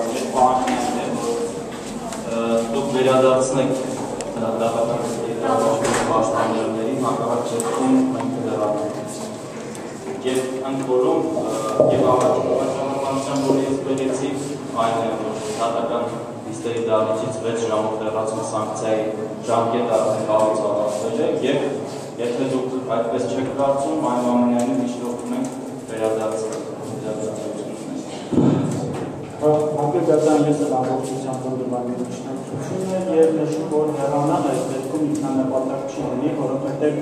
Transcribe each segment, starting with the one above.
Մեր պահանջն է, որ դուք վերադարձնեք դատական պաշտպաններին հակառակ դեպքում մենք կդեռավորենք։ Եվ ընդ որում եւ առաջնորդության որ ես բերեցի այն է, որ դատական նիստերի դահլիճից 6 ժամով հեռացում սանկցիայի ժամկետը արդեն լավից ավարտվել է եւ եթե դուք այդպես չեք կարծում, այնուամենայնիվ միջնորդում ենք վերադարձնել Անկեղծան ես էլ ամբողջությամբ անդրվանի շնորհակալություն է եւ նշում, որ հեռանալ այս դեպքում ինքնանպատակ չի լինի, որովհետեւ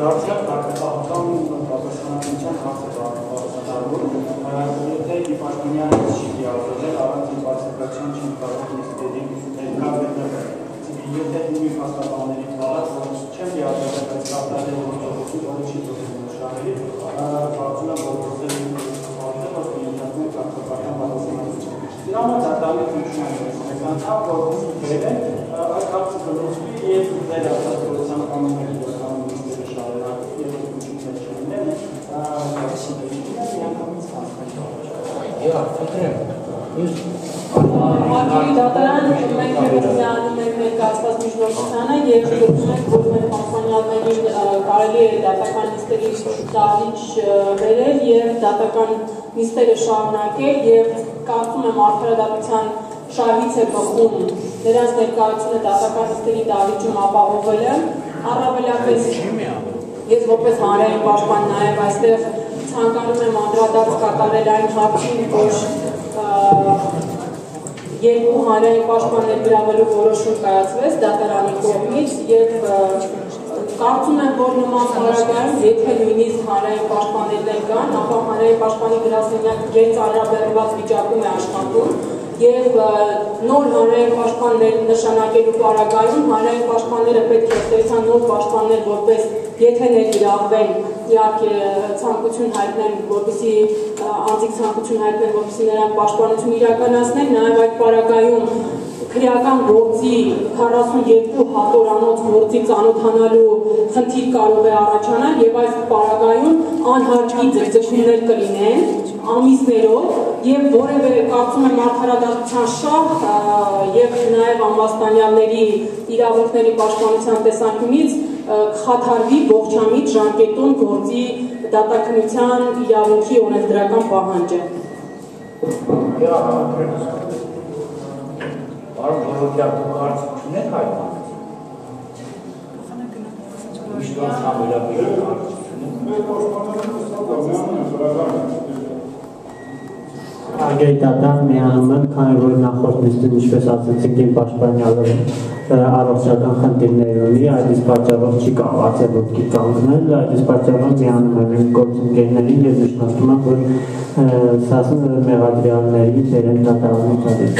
դարձյալ կարգապահական պատասխանատվության հարցը բարձրացնելու եթե Իպաշտանյանից չի դիալոգել առանց ինֆորմացիան չի կարող նիստերի ներկա գտնվել եթե նույն հաստատաների տարած որ չեմ դիալոգել այս կապտալի գործողություն որը չի դուրս շահերի կարծում եմ որ Դրա համար դատանի ֆունկցիան է, անդամ որ բերեն, այդ հարցը կլուծվի եւ ներդրական կանոնների դրական նիստերը շարունակվի եւ ֆունկցիաները չլինեն, միանգամից հասկանալի։ Ակի դատարան մենք վերցնում ենք ներկայացված միջնորդությանը եւ գտնում ենք որ մեր պաշտպանյալներին կարելի է դատական նիստերի դահլիճ բերել եւ դատական նիստերը շարունակել եւ կարծում եմ արդարադատության շահից է բխում նրանց ներկայությունը դատական նիստերի դահլիճում ապահովել է առավելապես ես որպես հանրային պաշտպան նաեւ այստեղ ցանկանում եմ անդրադարձ կատարել այն հարցին որ երկու հանրային պաշտպաններ գրավելու որոշում կայացվեց դատարանի կողմից եւ կարծում եմ որ նման հարաբերական եթե նույնիսկ հանրային պաշտպաններ կան, ապա հանրային պաշտպանի գրասենյակը ծանրաբեռնված վիճակում է աշխատում եւ նոր հանրային պաշտպաններ նշանակելու պարագայում հանրային պաշտպանները պետք է ստեղծան նոր պաշտպաններ որպես եթե ներգրավվեն իհարկե ցանկություն հայտնեն որպեսզի անձիկ ցանկություն հայտնեն որպեսզի նրանք պաշտպանություն իրականացնեն նաեւ այդ պարագայում քրեական գործի 42 հատորանոց գործի ծանոթանալու խնդիր կարող է առաջանալ եւ այս պարագայում անհարկի ձգձգումներ կլինեն ամիսներով եւ որևէ կարծում եմ արդարադատության շահ եւ նաեւ ամբաստանյալների իրավունքների պաշտպանության տեսանկյունից խաթարվի ողջամիտ ժամկետում գործի դատաքննության իրավունքի օրենսդրական պահանջը։ Պարոն Ժողովրդյան, դուք հարց չունեք այդ հարցը։ Միջնորդության վերաբերյալ հարց չունեք։ Արգելտատան միանում եմ, քանի որ նախորդ նիստին ինչպես ասացիք իմ պաշտպանյալը առողջական խնդիրներ ունի, այդ իսկ պատճառով չի կարողացել ոտքի կանգնել, այդ իսկ պատճառով միանում եմ իմ գործընկերներին եւ նշանակում եմ, որ սասուն մեղադրյալների դերեն դատարանի ծառայել։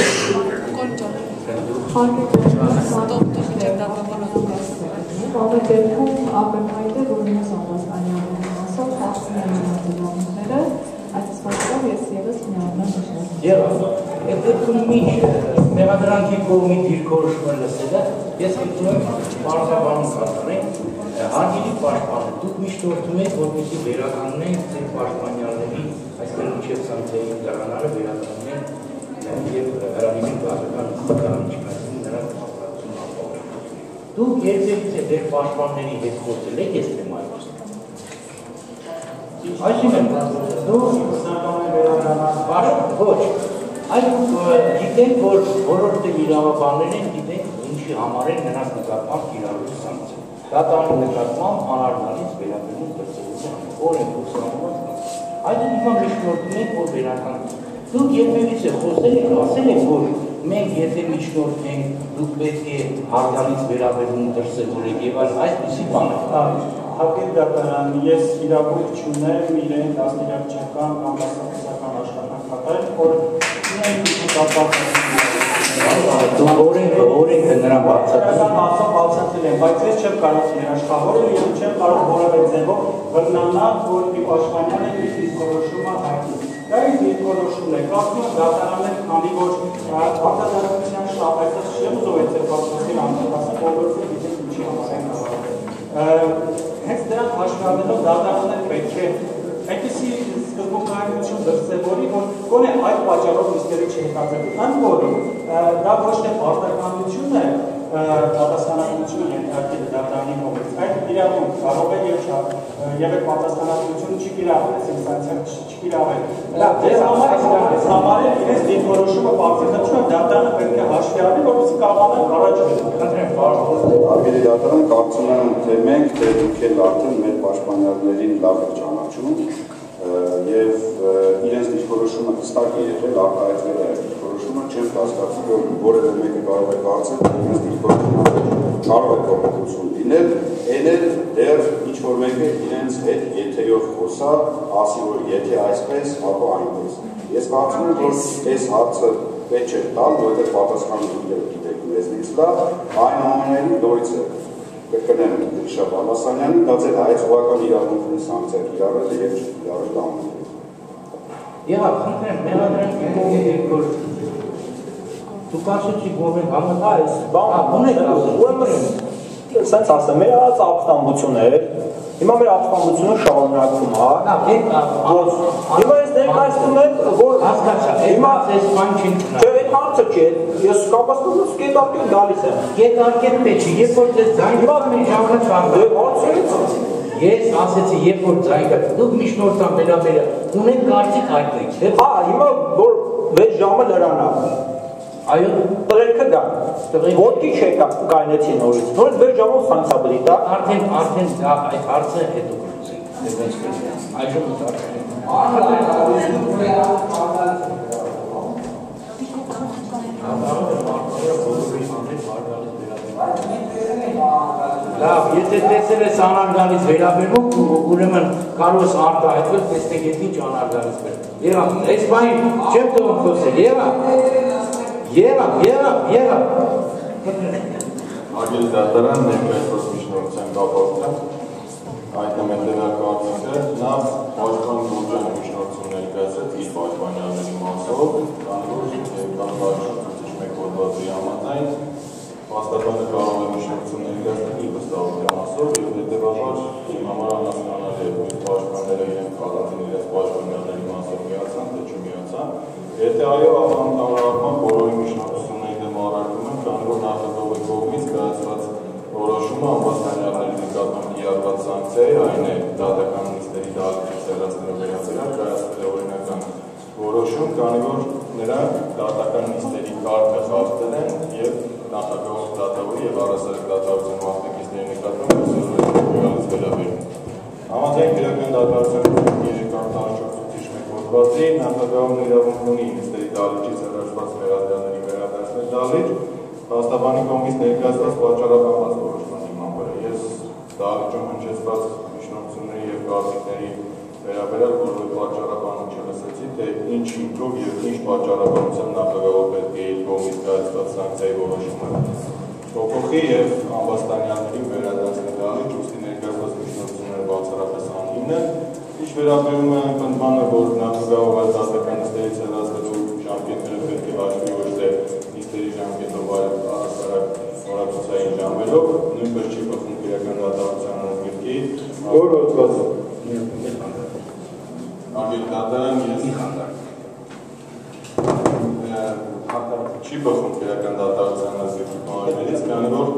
Ամեն դեպքում ակնհայտ է, որ մյուս ամբաստանյալների մասով խախտում են իրավունքները, այս պատճառով ես ևս միանում եմ նշել։ Եվ այդ դեպքում ինչ մեղադրանքի կողմից դիրքորոշումը լսելը, ես գտնում եմ պարզաբանում կատարենք, հարգելի պաշտպան, դուք միշտ օրդում եք, որպեսզի վերականգնենք ձեր պաշտպանյալների, այսպես մինչև սանկցիայի տեղանալը վերականգնենք եւ հրավիրի բաժական նստականիչկայացին նրանց ապահովություն ապահովում։ Դուք երբևիցե ձեր պաշտպանների հետ խոսել եք այս թեմայով։ Այսինքն դուք ոչ, այլ գիտենք, որ որոշ իրավաբաններ են գիտենք ինչի համար են նրանց նկատմամբ կիրառում սանկցիա։ Դատարանի նկատմամբ անարնալից վերաբերում դրսևորում օրենքով սահմանված։ Այդ հիմա միջնորդում ենք, որ վերականգնենք։ Դուք երբևիցե խոսել եք, ասել եք, որ մենք եթե միջնորդենք, դուք պետք է հարգալից վերաբերում դրսևորեք եւ այսպիսի բան։ Հակեր դատարան, ես իրավունք չունեմ իրեն դաստիարակչական կամ դասական աշխատանք կատարել, որ ունեն կապված օրենքը նրան բացատրել եմ, բայց ես չեմ կարող երաշխավորել եւ չեմ կարող որևէ ձևով բռնանալ, որ պաշտպանյալը իր դիրքորոշումը հայտնի։ Դա իր դիրքորոշումն է, կարծում եմ դատարաններ, քանի որ արդարադատության շահ այսպես չեմ ուզում այդ ծրագրի անդրադառնալ, բոլորը գիտեն ինչի համար են կատարել։ Հենց դրանք հաշվի առնելով դատարանները պետք է այդպիսի սկզբունքայնություն դրսևորի, որ գոնե այդ պատճառով նիստերը չհետաձգում, ընդ որում դա ոչ թե պարտականություն է պատասխանատվություն ենթարկել դատարանի կողմից, այդ իրավունք կարող է եւ այդ պատասխանատվությունը չկիրառել, ինստանցիան չկիրառել։ Դες համար իրենց դիրքորոշումը բացահայտում է դատարանը պետք է հաշվի առնի, որպեսզի կարողանան առաջ գնալ։ Արգելի դատարան, կարծում եմ, թե մենք թե դուք էլ արդեն մեր պաշտպանյալներին լավ եք ճանաչում եւ իրենց դիրքորոշումը հստակ է եղել, արտահայտվել է դիրքորոշումը, չեմ կասկածում, որ որևէ մեկը կարող է կարծել, որ իրենց դիրքորոշումը կարող է կողմնակություն լինել, էնել դեռ ինչ-որ մեկը իրենց հետ եթերով խոսա, ասի, որ եթե այսպես, ապա այնպես։ Ես կարծում եմ, որ այս հարցը պետք չէ տալ, որովհետեւ պատասխանը դուք գիտեք մեզնից լավ, այնուամենայնիվ նորից է կրկնեմ Գրիշա Բալասանյանին, դա ձեր հայեցողական իրավունքների սանկցիա կիրառել է եւ չկիրառել դա ամեն։ Եղավ, խնդրեմ, մեղադրանք կողմի երկրորդ դուք ասեցիք, որ մենք համաձայն բան ուրեմն սենց ասեմ, մեր արած ապստամբություններ, հիմա մեր ապստամբությունը շարունակվում է, հիմա ես ներկայացնում եմ, որ հասկացա, հիմա այս բան չի չէ, այդ հարցը չի, ես կապաստանոց կետարկել գալիս եմ։ Կետարկել պետք չի, երբ որ ձեզ ձայնի ժամանակ ես ասեցի, երբ որ ձայնը, դուք միջնորդան վերաբերյալ ունեք կարծիք այդտեղ։ Հա, հիմա որ 6 ժամը լրանա։ Այո, տղերքը դա։ Ոտքի չեկա կայնեցի նորից։ Նորից 6 ժամով սանցաբրի դա։ Արդեն այդ հարցը հետո կլուծենք։ Այժմ լավ, եթե տեսել ես անարգալից վերաբերվում, ուրեմն կարող ես արտահայտվել, տեսնեք եթե ինչ անարգալից վերաբերվում։ Եղավ, այս բանի չեմ թողում խոսել, եղավ։ Արգելի դատարան ներկայացված միջնորդության կապակցությամբ այդմ հետևյալ կարծիքը նախ պաշտպան Գյուրջյանի միջնորդություն ներկայացրեց իր պաշտպանյալների մասով, քանի որ կարգավորիչի մեկ հոդվածի համաձայն փաստաբանը կարող է միջնորդություն ներկայացնել իր վստահության մասով եւ հետեւաբար իմ համար անհասկանալի է որ պաշտպանները իրենք կալածին իրենց պաշտպանյալների մասով միացան թե չմիացան։ Եթե այո, ապա ընդհանրապես բոլորի միջնորդությունների դեմ առարկում են, քանի որ նախագահի կողմից կայացված որոշումը ամբաստանյալների նկատմամբ կիրառված սանկցիա է, այն է դատական նիստերի դահլիճի սեղանատվերի վերաբերյալ կայացվել է օրինական որոշում, քանի որ նրանք դատական նիստերի կարգը խախտել են եւ նախագահի դատավորի եւ առասարակ դատավորության մասնակիցների նկատմամբ ուսումնասիրությունից վերաբերում։ Համաձայն քրեական դատարանության երեկան տարաշրջանից մեկ հոդվածի նախագահն իրավունք ունի նիստերի դահլիճից հրաժարված մեղադրյալների վերադարձնել դահլիճ, փաստաբանի կողմից ներկայացված պատճառաբանված որոշման հիման վրա։ Ես դահլիճում հնչեցված միջնորդությունների եւ կարծիքների վերաբերյալ որևէ պատճառաբանում չլսեցի, թե ինչ հիմքով եւ ինչ պատճառաբանությամբ նախագահը պետք է իր կողմից կայացված սանկցիայի որոշումը փոփոխի եւ ամբաստանյանների վերադարձնել դահլիճ, ուստի ներկայացված միջնորդությունները բացառապես անհիմն են։ Ինչ վերաբերում է պնդմանը, որ նախագահը դատական նիստերից հեռացվելու ժամկետները պետք է հաշվի ոչ թե նիստերի ժամկետով, այլ առասարակ օրացուցային ժամերով, նույնպես չի փոխում քրեական դատարանության օրենքի որ հոդվածը։ Արգելի դատարան չի բխում քրեական դատարանության ազգերի բաններից, քանի որ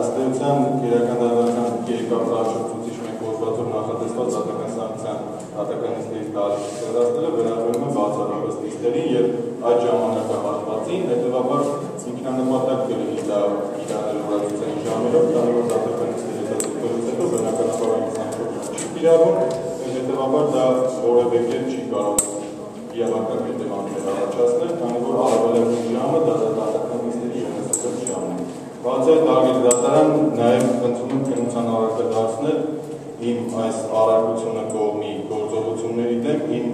ըստ էության քրեական դատարանության երեկա տարաշրջանից մեկ հոդվածով նախատեսված դատական սանկցիան դատական նիստերից դահլիճից հեռացնելը վերաբերում է բացառապես նիստերին եւ այդ ժամանակահատվածին, հետեւաբար ինքնանպատակ կլինի դա իրանել օրացուցային ժամերով, քանի որ դատական նիստերի հետաձգվելուց հետո բնականաբար այն չի կիրառվում, հետեւաբար դա որևէ կերպ չի կարող իրավական հետևանքներ առաջացնել, քանի որ առավելագույն ժամը դա դատական նիստերի 70 ժամն է։ Բացի այդ, արգելի դատարան նաև խնդրում եմ քննության առարկա դարձնել իմ այս առարկությունը կողմի գործողությունների դեմ իմ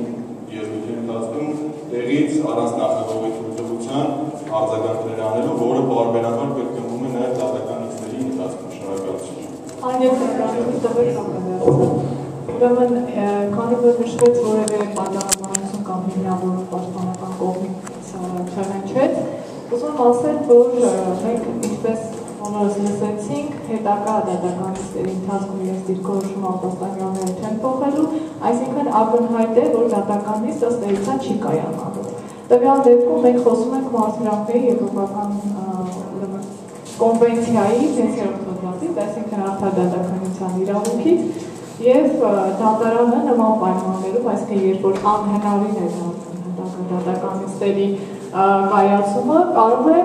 եզրույթի ընթացքում տեղից առանց նախագահի թույլտվության արձագանքներ անելու, որը պարբերաբար կրկնվում է նաև դատական նիստերի ընթացքում։ Շնորհակալություն։ Ուրեմն, քանի որ նշվեց որևէ պատահականություն կամ հիմնավորում պաշտպանական կողմից չհնչեց, ուզում ասել, որ մենք ինչպես բոլորս լսեցինք, հետագա դատականիստերի ընթացքում ես դիրքորոշում ապաստանյաները չեն փոխելու, այսինքն ակնհայտ է, որ դատականիստ ըստ էության չի կայանալու։ Տվյալ դեպքում մենք խոսում ենք Մարդահրավերի Եվրոպական կոնվենցիայի 6-րդ հոդվածից, այսինքն արդարադատականության իրավունքից, եւ դատարանը նման պայմաններում, այսինքն երբ որ անհնարին է դատականիստերի կայացումը, կարող է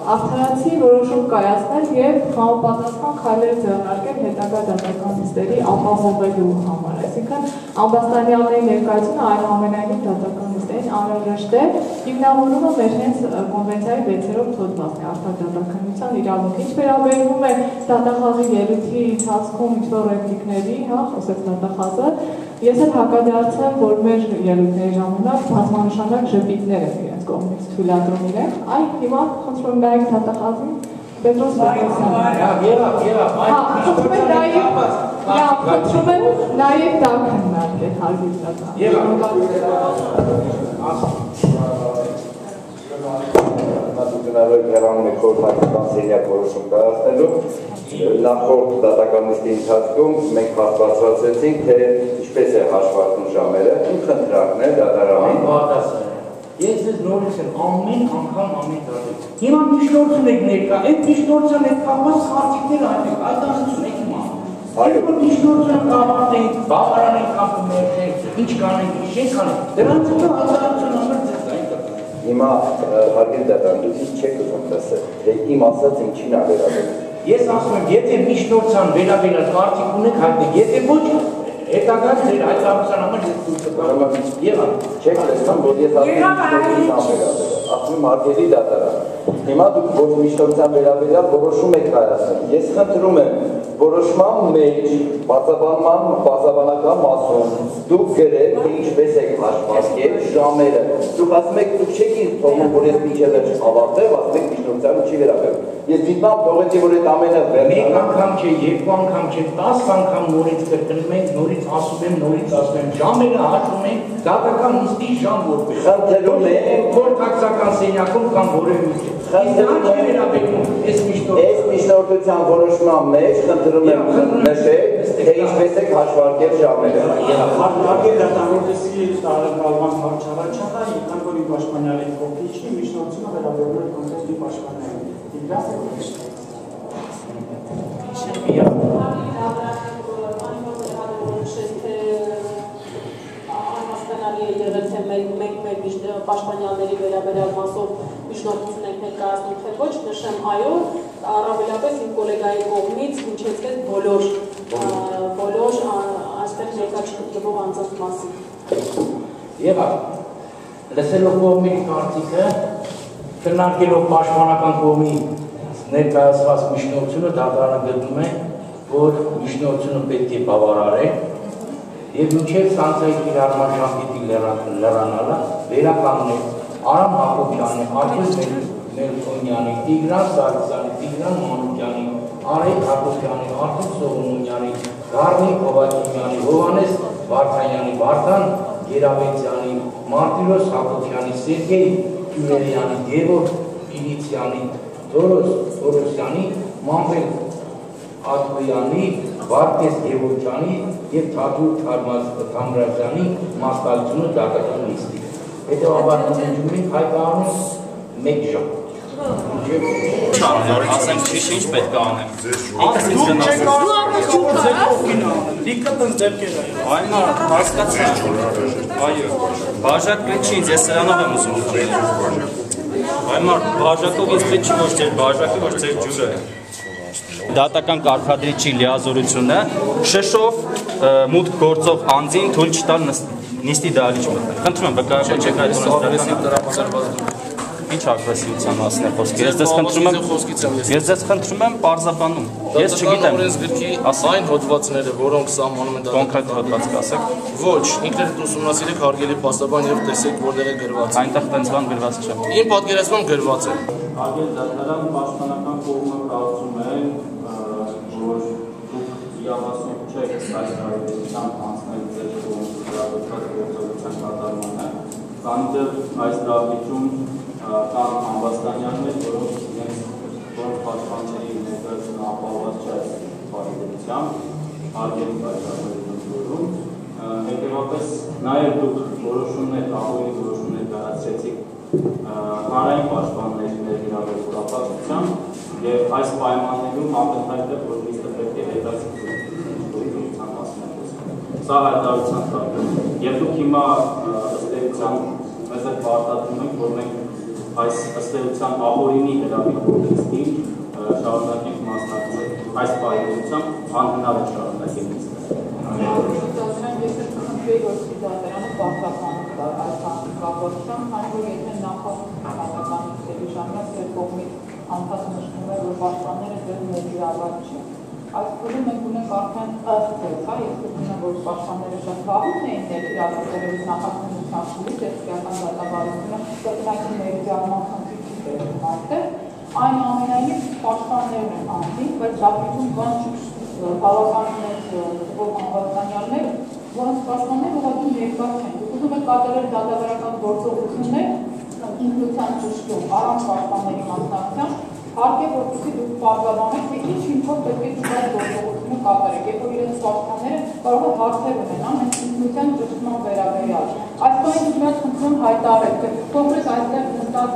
արդարացի որոշում կայացնել եւ համապատասխան քայլեր ձեռնարկել հետագա դատականիստերի ապահովելու համար։ Այսինքն ամբաստանյանների ներկայությունը այնուամենայնիվ դատականիստերին անհրաժեշտ է, հիմնավորումը մեր հենց կոնվենցիայի 6-րդ հոդվածն է արդարադատականության իրավունքը։ Ինչ վերաբերում է դատախազի ելույթի ընթացքում ինչ-որ ռեպլիկների, խոսեց դատախազը, ես էլ հակադարձեմ, որ մեր ելույթների ժամանակ բազմանշանակ ժպիտներ են իրենց կողմից թույլատրում իրենք։ Այ հիմա խնդրում եմ նայեք դատախազին Պետրոս խնդրում եմ նայեք դա քննարկել հարգելի դատական հեռանում եք խորհրդական սերիալ որոշում կայացնելու նախորդ դատականիստի ընթացքում մենք հաստատացրեցինք, թե ինչպես է հաշվարկում ժամերը, իմ խնդրանքն է դատարանին։ Ես ես նորից եմ ամեն անգամ ամեն դեպքում։ Հիմա միշտորցուն եք ներկա, այդ միշտորցան այդ կապված խարճիկները այդեք, այդ ասում եք հիմա։ Այո, միշտորցան կապատենք, բավարարենք կապում ներքենք, ինչ կանենք, ինչ չենք կանենք, դրանց հետո հազարություն ամրձեց այնտեղ։ Հիմա հարգելի դատարան, դուք ինչ չեք ուզում լսել, թե իմ ասած ինչին ա վերաբերում։ Ես ասում եմ, եթե միշտորցան վերաբերած կարծիք ունեք հայտնեք, եթե ոչ հետագայում ձեր այդ ամուսան համար ես դուք կպարում եղա, չեք լսում, որ ես ասում եմ հարգելի դատարան, հիմա դուք ոչ միշտորության վերաբերյալ որոշում եք կայացնել, ես խնդրում եմ որոշման մեջ բացաբանական մասում դուք գրեք, թե ինչպես եք հաշվարկել ժամերը, դուք ասում եք, դուք չեք ինձ թողնում, որ ես մինչև վերջ ավարտեմ, ասում եք միշտորությանը չի վերաբերում։ Ես դիտմամբ թողեցի, որ այդ ամենը մեկ անգամ չէ, երկու անգամ չէ, 10 անգամ նորից կրկնում ենք, նորից ասում եմ, ժամերը հաշվում ենք, դատական նիստի ժամ որպես։ Խնդրում եմ, խորհրդակցական սենյակում կամ որևէ ինչ։ Խնդրում եմ վերաբերում, այս միշտորության որոշման մեջ խնդրում եմ նշեք, թե ինչպես եք հաշվարկել ժամերը։ Հարգելի դատավորի տարեկան հարցարաչախը, քան որ պաշտպանյալի կողմից միշտորությունը վերաբերում է կոնկրետ պաշտպանյալին։ Պաշտպանյանների վերաբերյալ մասով միջնորդություն ենք ներկայացնում, թե ոչ, նշեմ այո, առավելապես իմ կոլեգայի կողմից հնչեցվեց բոլոր այստեղ ներկա չգտնվող անձանց մասին։ Եղավ, լսելով կողմերի կարծիքը, քննարկելով պաշտպանական կողմի ներկայացված միջնորդությունը դատարանը գտնում է, որ միջնորդությունը պետք է բավարարել եւ մինչեւ սանքցիայի կիրառման ժամկետի լրանալը վերականգնել Արամ Հակոբյանի, Արտուր Մելքոնյանի, Տիգրան Սարգսյանի, Տիգրան Մանուկյանի, Արեգ Հակոբյանի, Արտուր Սողոմոնյանի, Գառնիկ Հովակիմյանի, Հովհաննես Վարդանյանի, Վարդան Գերավեցյանի, Մարտիրոս Հակոբյանի, Սերգեյ Տյուրերյանի, Գևորգ Պինիցյանի, Թորոսյանի, Մանվել Աթոյանի, Վարդգես Գևորգյանի եւ Թաթուլ Թամրազյանի մասնակցությունը դատական նիստի։ Հետևաբար ընդդիմում ենք հայտարարում 1 ժամ։ Ասենք ինչ պետք է անեմ։ Այն հասկացա։ Այո, բաժակ պետք չի ինձ, ես սրանով եմ ուզում խնդրել։ Այ մարդ, բաժակով ինձ պետք չի ոչ ձեր բաժակը, ոչ ձեր ջուրը։ Դատական կարգադրիչի լիազորությունը շշով մուտք գործող անձին թույլ չտալ նիստի դահլիճ մտնել։ Խնդրում եմ վկայական չեք այդ ունեցել։ Ինչ ագրեսիվության մասն է խոսքը։ Ես ձեզ խնդրում եմ պարզաբանում։ Ես չգիտեմ այն հոդվածները, որոնք սահմանում են կոնկրետ հոդված կասեք։ Ոչ, ինքներդ ուսումնասիրեք հարգելի փաստաբան եւ տեսեք որտեղ է գրված։ Այնտեղ տենց բան գրված չէ։ Իմ պատկերացմամբ գրված է։ Հարգելի դատարան, պաշտպանական կողմը կարծում է, որ դուք իրավասու չեք այս հարաբերությամբ անցնել ձեր կողմից իրավասու գործողության կատարմանը, քանի դեռ այս դահլիճում կան ամբաստանյաններ, որոնք իրենց որոնց պաշտպանների ներկայությունը ապահովված չէ բարեգործությամբ, արգելի պայքարներում, հետևապես նաև դուք որոշումներ, ահորի որոշումներ կայացրեցիք հանրային պաշտպանների ներգրավելու կապակցությամբ եւ այս պայմաններում ակնհայտ է, որ լիստը պետք է հետաձգվի գործունեության մասին։ Սա հայտարարության տակ է։ Եվ դուք հիմա ըստ էության մեզ հետ պարտադրում եք, որ մենք այս ըստ էության ահորինի հրավիրի կոնտեքստին շարունակենք մասնակցել այս պայմանությամբ անհնար է շարունակել լիստը։ Դատարանը պարտական այս կապակցությամբ, քանի որ եթե նախորդ պատասխանատվների ժամանակ ձեր կողմից անդադ նշվում է, որ պաշտպանները ձեր ներգրավված չէ։ Այս փուլում մենք ունենք արդեն ըստ ձեզ, ես գտնում եմ, որ պաշտպանները շատ վաղուց էին ներգրավված դերևս նախաքննության փուլից, էթիկական դատավարությունը կրկնակի ներգրավման խնդիր չի բերում այդտեղ, այնուամենայնիվ պաշտպաններն են անձին, բայց դատիքում կան բավական մեծ թվով անվտանգյալներ, որոնց պաշտպանները ուղղակի ներկա չեն։ Դուք ուզում եք կատարել դատավարական գործողություններ ինքնության ճշտում, առանց պաշտպանների մասնակցության, հարկ է, որպեսզի դուք պարզաբանեք, թե ինչ հիմքով պետք է դուք այդ գործողությունը կատարեք, երբ որ իրենց պաշտպանները կարող է հարցեր ունենան հենց ինքնության ճշտման վերաբերյալ։ Այս բանը դուք մեծ խնդրում հայտարարեք, թե կոնկրետ այստեղ նստած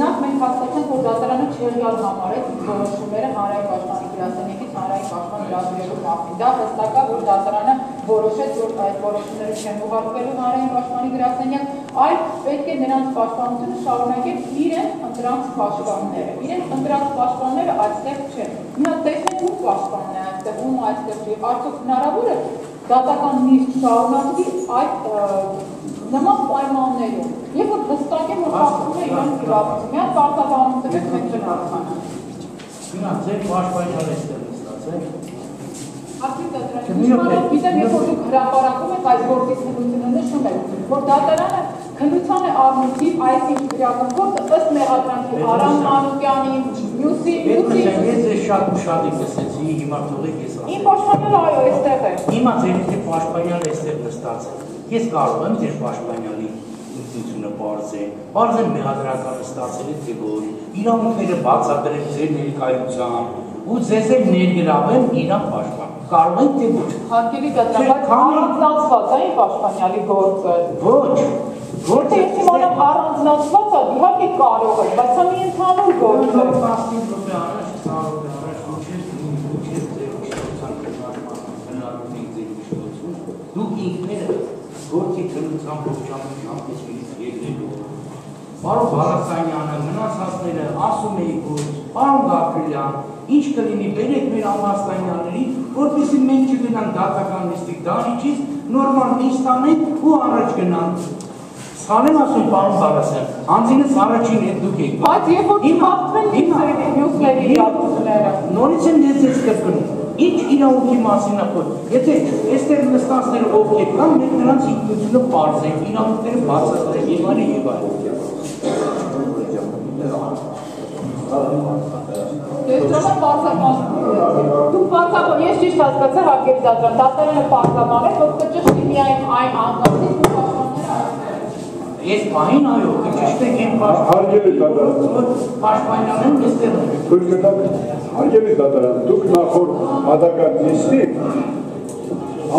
նախ մենք հասկացանք, որ դատարանը չեղյալ համարեց որոշումները հանրային պաշտպանի գրասենյակից հանրային պաշտպան հրավիրելու մասին։ Դա հստակ է, որ դատարանը որոշեց, որ այդ որոշումները չեն ուղարկվելու հանրային պաշտպանի գրասենյակ, այլ պետք է նրանց պաշտպանությունը շարունակել իրենց ընտրած պաշտպանները։ Իրենց ընտրած պաշտպանները այստեղ չեն։ Հիմա տեսնենք ում պաշտպանն է այստեղ, ում այստեղ չի։ Արդյոք հնարավոր է դատական նիստ շարունակվի այդ նման պայմաններում։ Երբ որ հստակ է, որ խախտում է իրենց գրավությունը, միայն պարտավորություն տվեք մենք չհասկանանք։ Հիմա ձեր պաշտպանյալը այստեղ նստած է։ Արդյոք դատարանը գիտեմ, երբ որ դուք հրապարակում եք այս գործի քննությունը նշում եք, որ դատարանը քննության է առնիվ այսինչ իրավունքով ըստ մեղադրանքի Արամ Մանուկյանի, մյուսի Ես ձեզ շատ ուշադիր լսեցի, հիմա թողեք ես ասեմ։ Իմ պաշտպանյալը այո, այստեղ է։ Հիմա ձեր եթե պաշտպանյալը այստեղ նստած է, ես կարող եմ ձեր պաշտպանյալի ինքնությունը բարձեմ մեղադրականը ստացել է թե որ իրավունքները բացատրել ձեր ներկայությամբ ու ձեզ էլ ներգրավել իրան պաշտպան։ Կարող եք թե ոչ։ Հարկելի դատարան, բայց առանձնացված է իմ պաշտպանյալի գործը։ Ոչ։ Եթե ես իմանամ առանձնացված է, իհարկե կարող է, բայց սա մի ընդհանուր գործ է։ 15 րոպե առաջ, 20 րոպե առաջ ուչեր ձեր իշխանության քննարկում ձեր իշխանություն, դուք ինքները գործի քննության ողջամիտ եսմից ելնելու։ Պարոն Բալասանյանը, մնացածները ասում էի, որ պարոն Գաբրիելյան, ինչ կլինի բերեք մեր ամբաստանյաններին, որպեսզի մենք չգնանք դատական նիստի դահլիճից, նորմալ նիստ անենք ու առաջ գնանք։ Սխալ եմ ասում, պարոն Բալասյան, անձինս առաջին հետ դուք եք։ Բայց երբ որ չփոխվեն մյուսների իրավունքները։ Նորից եմ ձեզ կրկնում։ Ինչ իրավունքի մասին է խոսքը։ Եթե այստեղ նստածները ովքեր կան, մենք նրանց ինքնությունը պարզենք, իրավունքները բացատրենք եւ այլն եւ այլն։ Դրան պարզաբան։ Դուք պարզաբան, ես ճիշտ հասկացա հարկերի դատարան, դատարանը պարզաբան է, որ կճշտի միայն այն անկամից ու Ես պահին այո, կճշտեք են պաշտպանյանեն այստեղ են։ Հարգելի դատարան, դուք նախորդ հատական նիստի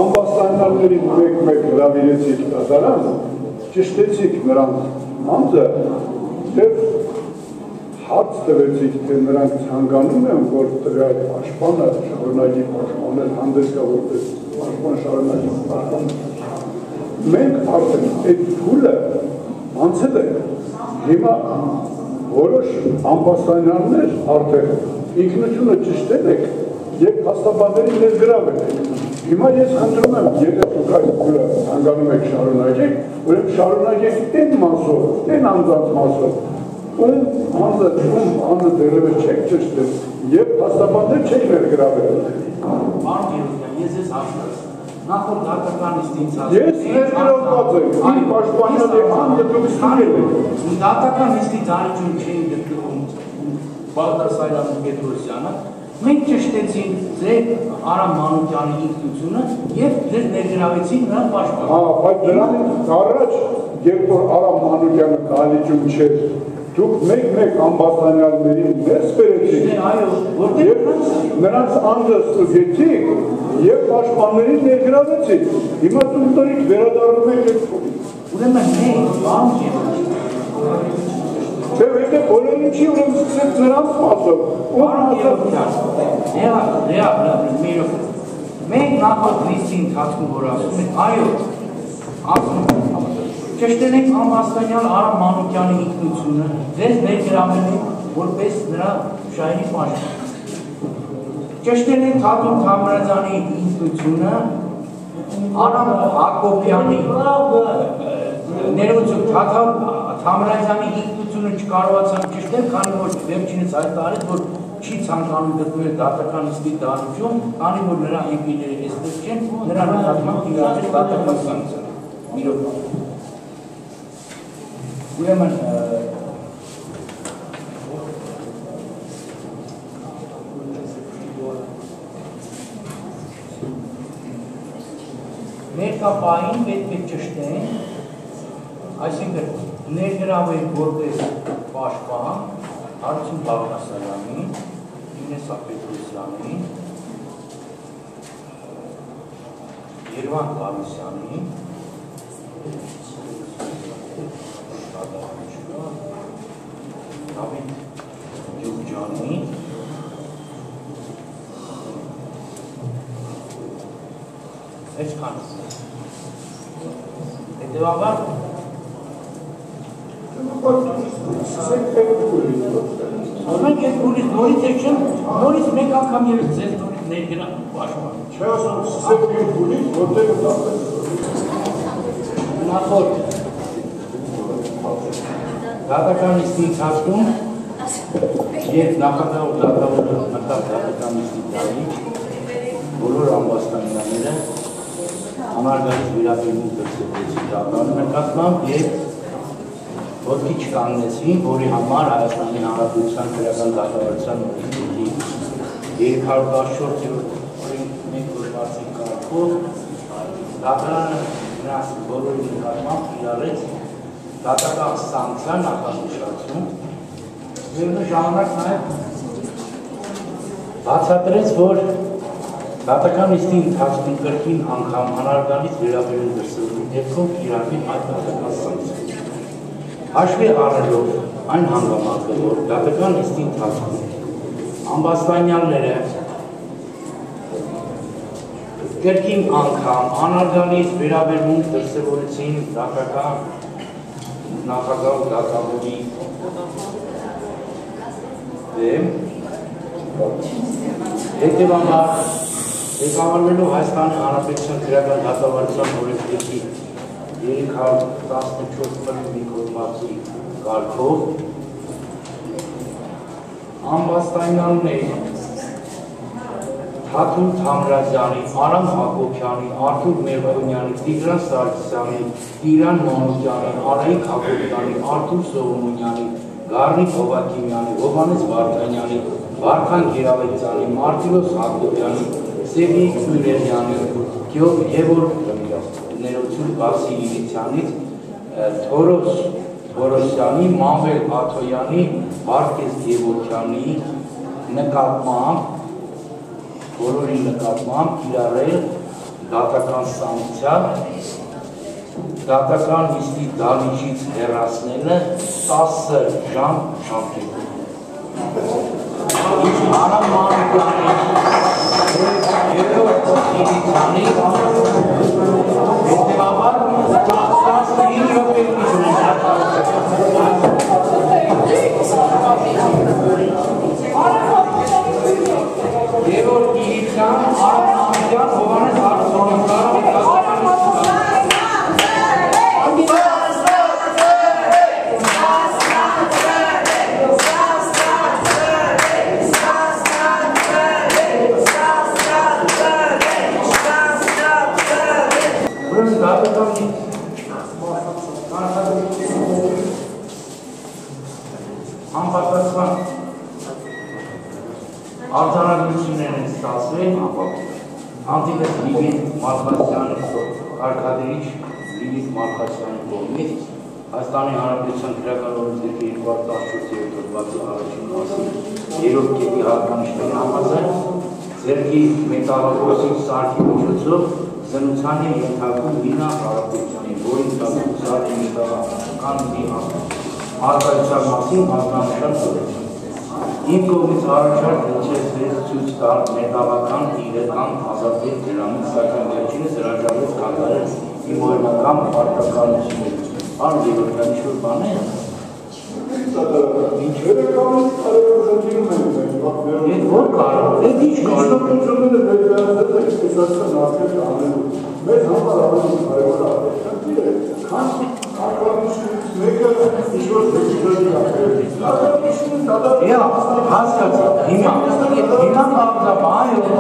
ամբաստանյաններին մեկ-մեկ հրավիրեցիք դատարան, ճշտեցիք նրանց անձը և հարց տվեցիք, թե նրանք ցանկանում են, որ տվյալ պաշտպանը շարունակի պաշտպանել, հանդես գա որպես պաշտպան շարունակի պաշտպանել։ Մենք արդեն այդ փուլը անցել ենք, հիմա որոշ ամբաստանյաններ արդեն ինքնությունը ճշտել եք և հաստաբանների ներգրավել եք։ Հիմա ես խնդրում եմ, եթե դուք այս փուլը ցանկանում եք շարունակեք, ուրեմն շարունակեք այն մասով, այն անձանց մասով, ում անձը դերևս չեք ճշտել և հաստաբաններ չեք ներգրավել։ Պարոն Գերոդյան, ես ես հասկացա։ Նախորդ դատական նիստի ինձ Ես ներգրավված եմ, իմ պաշտպանյալի անձը դուք ստուգել եք։ Դատական նիստի դահլիճում չէին գտնվում Բաղդասարյանը ու Պետրոսյանը, մենք ճշտեցինք ձեր Արամ Մանուկյանի ինքնությունը և ձեր ներգրավեցինք նրան պաշտպան։ Բայց դրանից առաջ, երբ որ Արամ Մանուկյանը դահլիճում չէր դուք մեկ-մեկ ամբաստանյալներին ներս բերեցիք և նրանց անձը ստուգեցիք և պաշտպաններին ներգրավեցիք։ Հիմա դուք տրիք վերադառնում եք ուրեմն մենք բան Չէ, հետո բոլորին չի ուրեմն սկսեց նրանց մասով։ Մենք նախորդ նիստի ընթացքում որ ասում ենք, այո, ասում ճշտել ենք ամբաստանյալ Արամ Մանուկյանի ինքնությունը, ձեզ ներգրավել ենք որպես նրա շահերի պաշտպան։ Ճշտել ենք Թաթուն Թամրազյանի ինքնությունը, Արամ Հակոբյանի ներողություն, Թամրազյանի ինքնությունը չկարողացան ճշտել, քանի որ վերջինս հայտարարեց, որ չի ցանկանում գտնել դատական նիստի դահլիճում, քանի որ նրա ընկերները այստեղ չեն, նրա նկատմամբ իրավունք դատական սանկցիա։ Ուրեմն ներկապային պետք է ճշտեն, այսինքն ներգրավել որպես պաշտպան Արծուն Բաղդասարյանին, Ինես Ապետրոսյանին, Երվանդ Գալուսյանին, Դավիթ Յուղջանին, այսքան հետևաբար Մենք այդ նորից նորից չեմ, նորից մեկ անգամ ևս ձեզ նորից ներգրավ պաշտպան։ Չէ ասում, սկսեք մեր բունից, որտեղ ուտապել։ Նախորդ դատական նիստի ընթացքում և նախագահ դատավորը մտավ դատական նիստի դահլիճ, բոլոր ամբաստանյաները համարգարից վերաբերմունք դրսևորեցին դատարանի նկատմամբ և ոտքի չկանգնեցին, որի համար Հայաստանի Հանրապետության քրեական դատավարության օրենքի 314-րդ օրենքի գործվածի կարգով դատարանը նրանց բոլորի նկատմամբ կիրառեց դատական սանկցիա նախազգուշացում և նույն ժամանակ նաև բացատրեց, որ դատական նիստի ընթացքում կրկին անգամ անարգանից վերաբերել դրսևորվի դեպքում կիրառվի այդ դատական սանկցիա։ Հաշվի առնելով այն հանգամանքը, որ դատական նիստի ընթացքում ամբաստանյալները կրկին անգամ անարգանից վերաբերմունք դրսևորեցին դատական նախագահ ու դատավորի դեմ, հետևաբար ղեկավարվելով Հայաստանի Հանրապետության քրեական դատավարության օրենքի 314-րդ գործվածի կարգով ամբաստանյաններ Թաթուն Թամրազյանի, Արամ Հակոբյանի, Արթուր Մերկոնյանի, Տիգրան Սարգսյանի, Տիրան Մանուկյանի, Արայիկ Հակոբյանի, Արթուր Սողոմոնյանի, Գառնիկ Հովակիմյանի, Հովհաննես Վարդանյանի, Վարդան Գերավետյանի, Մարտիրոս Հակոբյանի, Սերգեյ Քյուրելյանի, Գևորգ ներողություն Վասի Իլիցյանից, Թորոս Թորոսյանի, Մանվել Աթոյանի, Վարդգես Գևորգյանի նկատմամբ, բոլորի նկատմամբ կիրառել դատական սանկցիա, դատական նիստի դահլիճից հեռացնելը 10 ժամ ժամկետում։ Արամ Մանուկյանի, Գևորգ Իլիցյանի հետևաբար 15 րոպե Գևորգ Իլիցյան, Արամ Մանուկյան, Հովհաննես Անպատասխան արձանագրություններ են ստացվել անտիպես Լիլիթ Մալխասյանի կարգադրիչ Լիլիթ Մալխասյանի կողմից Հայաստանի Հանրապետության քրեական օրենքի դրված աշուտի և դրված առաջին մասի երրորդ կետի հատկանիշների համաձայն ձեռքի մետաղակոսի սարքի միջոցով զնուցան է ենթարկում Լինա հարաբերությանի, որի ընթացքում սարքի մետաղական մի արտադրության մասին մասնաշատ ծրություն։ Իմ կողմից առաջարկ հնչեցվեց ցույց տալ մետաղական իրական ազատել դրանից, սակայն վերջինս հրաժարվեց կատարել իմ օրինական պարտականությունները։ Արդ երրորդյան ինչ-որ բան է։ Այդ որ կարող, այդ ինչ կարող։ Մեր համար ավելի կարևոր է, քան արտադրությունից մեկը ինչ-որ հասկացա, հիմա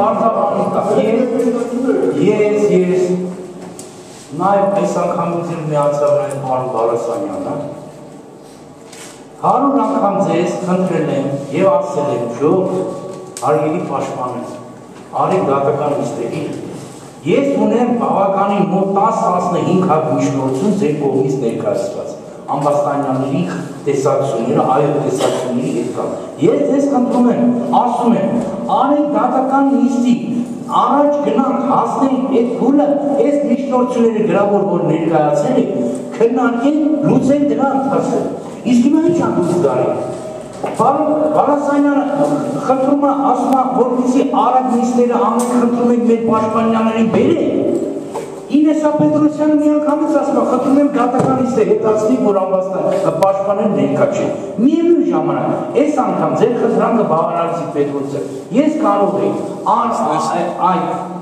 բարձաբանում կա, ես, նաև այս անգամից էլ միացավ նաև պարոն Բալասանյանը, 100 անգամ ձեզ խնդրել եմ և ասել եմ, ժողովուրդ, հարգելի պաշտպաններ, արեք դատական նիստերի, ես ունեմ բավականին մոտ 10-15 հատ միջնորդություն ձեր կողմից ներկայացված, ամբաստանյանների տեսակցությունները, այո տեսակցությունների հետ կան։ Ես ձեզ խնդրում եմ, ասում եմ, արեք դատական նիստի, առաջ գնանք հասնենք այդ փուլը, այս միջնորդությունները գրավոր որ ներկայացել եք, քննարկենք, լուծենք դրա ընթացքը։ Իսկ հիմա ինչ անդուց գարի։ Բալասանյանը խնդրում է ասում է, որպեսզի արագ նիստերը ամեն խնդրում եք մեր պաշտպանյաներին բերեք։ Ինեսա Պետրոսյանը մի անգամից ասում է, խնդրում եմ դատական նիստը հետացնի, որ պաշտպանեն ներկա չէ։ Միևնույն ժամանակ, այս անգամ ձեր խնդրանքը բավարարեցիք Պետրոսյան, ես կարող եմ այդ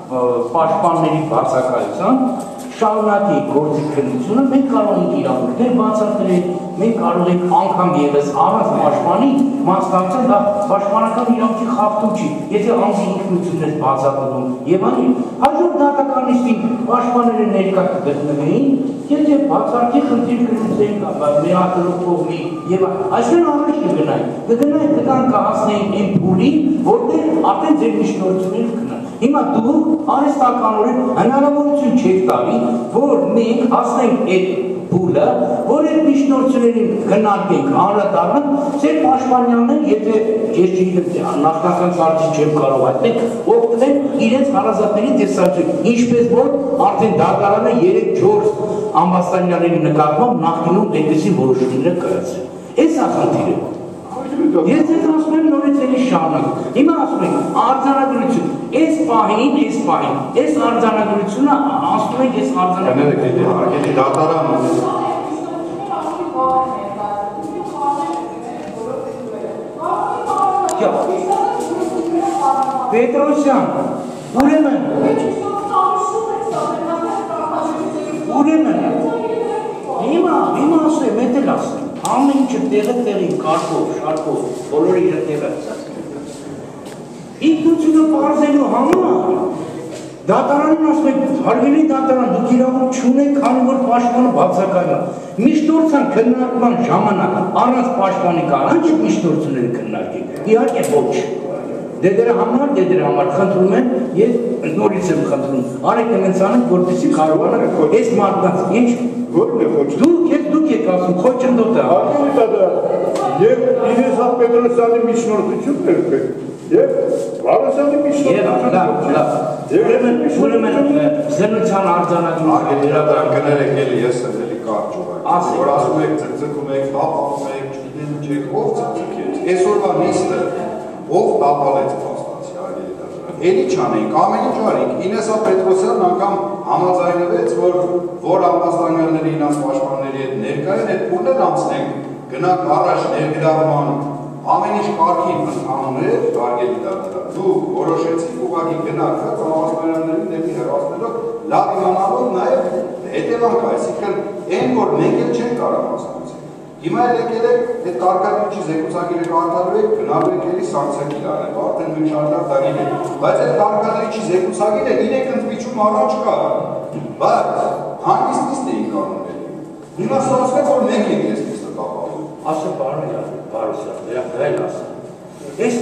պաշտպանների բացակայությամբ շարունակի գործի քննությունը, մենք կարող ենք իրավունքներ բացատրել, մենք կարող ենք անգամ ևս առանց պաշտպանի մասնակցել, դա պաշտպանական իրավունքի խախտում չի, եթե անձի ինքնությունն է բացատրում եւ այլն։ Հաջորդ դատական նիստին պաշտպանները ներկա կգտնվեին, եթե բացառքի խնդիր կլուծեին միացնող կողմի եւ այսօր առաջ կգնային, կգան կհասնեին այն փուլին, որտեղ արդեն ձեր միջնորդությունները կգնան։ Հիմա դու արհեստականորեն հնարավորություն չեք տալի, որ մենք հասնենք այդ փուլը, որ այդ միջնորդություններին քննարկենք, անդրադառնանք, ձեր պաշտպանյանները, եթե ես չգիտեմ, նախնական կարծիք չեմ կարող այդտեղ, օգտվեն իրենց հարազատների տեսակցություն, ինչպես որ արդեն դատարանը 3-4 ամբաստանյանների նկատմամբ նախկինում այդպիսի որոշումներ կայացրել։ Էս է խնդիրը։ Ես ձեզ ասում եմ նորից էլի շարունակ։ Հիմա ասում ենք արձանագրություն, այս պահին, այս արձանագրությունը ասում ենք այս արձանագրությունը։ Հարգելի դատարան Պետրոսյան, ուրեմն, հիմա ասում եմ, էդ էլ ասում եմ, ամեն ինչը տեղը կարգով, շարքով, բոլորը իր տեղը ինքնությունը պարզելու համար, դատարանին ասում եք, հարգելի դատարան, դուք իրավունք չունեք, քանի որ պաշտպանը բացակայում է։ Միջնորդության քննարկման ժամանակ առանց պաշտպանի կարան չէ միջնորդությունները քննարկենք։ Իհարկե ոչ։ Դե դրա համար խնդրում եմ, ես նորից եմ խնդրում, արեք նենց անենք, որպեսզի կարողանանք այս մարդկանց ինչ Որն է խոչ։ Դուք եք ասում, խոչընդոտը։ Հարգելի դատարան, եւ Ինեսա Պետրոսյանի միջնորդությունն էր պետք։ Եվ Բալասյանի միջնորդությունը։ Ուրեմն զննության արձանագրություն կներեք էլի ես էլի կարճ ուղղակի, որ ասում եք ձգձգում եք, տապալում եք, չգիտեմ ինչ եք, ով ձգձգեց։ Այսօրվա նիստը ով տապալեց փաստացի, հարգելի դատարան։ Էլի չանենք, ամեն ինչ արինք։ Ինեսա Պետրոսյանն անգամ համաձայնվեց, որ ամբաստանյանների իրաց պաշտպանների հետ ներկա են, այդ փուլն էլ անցնենք, գնանք առաջ ներգրավման, ամեն ինչ կարգին ընթանում էր, հարգելի դատարան։ Դուք որոշեցիք ուղղակի գնացած ամբաստանյաններին դեպի հեռացնելով, լավ իմանալով նաև հետևանք, այսինքն այն որ մենք էլ չենք կարող մասնակցել։ Հիմա էլ եկել եք այդ կարգավորիչի զեկուցակիրը կարգավորել եք, գնալու եք էլի սանկցիա կիրառել, արդեն մի շարժար տարին է։ Բայց այդ կարգավորիչի զեկուցակիրը իրենք ընդվիճում առաջ կա, բայց հանգիստ նիստ էինք անում էլի։ Հիմա ստացվեց որ մենք ենք այս նիստը տապալում։ Ասա պարոն Բարոսյան, դա էլ ասա։ Այս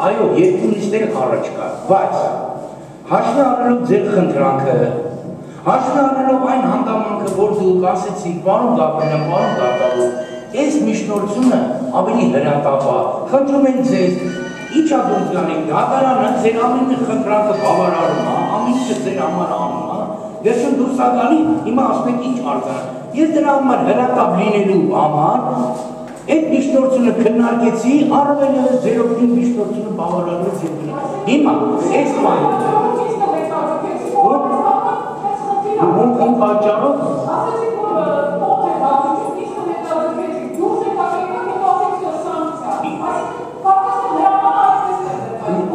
այո, երկու նիստեր առաջ կա, բայց հաշվի առնելով ձեր խնդրանքը, հաշվի առնելով այն հանդամանքը, որ դուք ասեցիք, պարոն Գաբրելյան, պարոն Գաբրելյան, Այս միջնորդությունը ավելի հրատապա, խնդրում են ձեզ, իջադոզյանի դատարանը ձեր ամեն խնդրանքը բավարարում է, ամեն ինչը ձեր համար անում է, վերջում դուրս ագալի, հիմա ասում եք ինչ արձան։ Ես դրա համար հրատապ լինելու համար այդ միջնորդությունը քննարկեցի, առավել ևս ձեր օգնին միջնորդությունը բավարարվեց եւ հիմա այս բանը ում պատճառով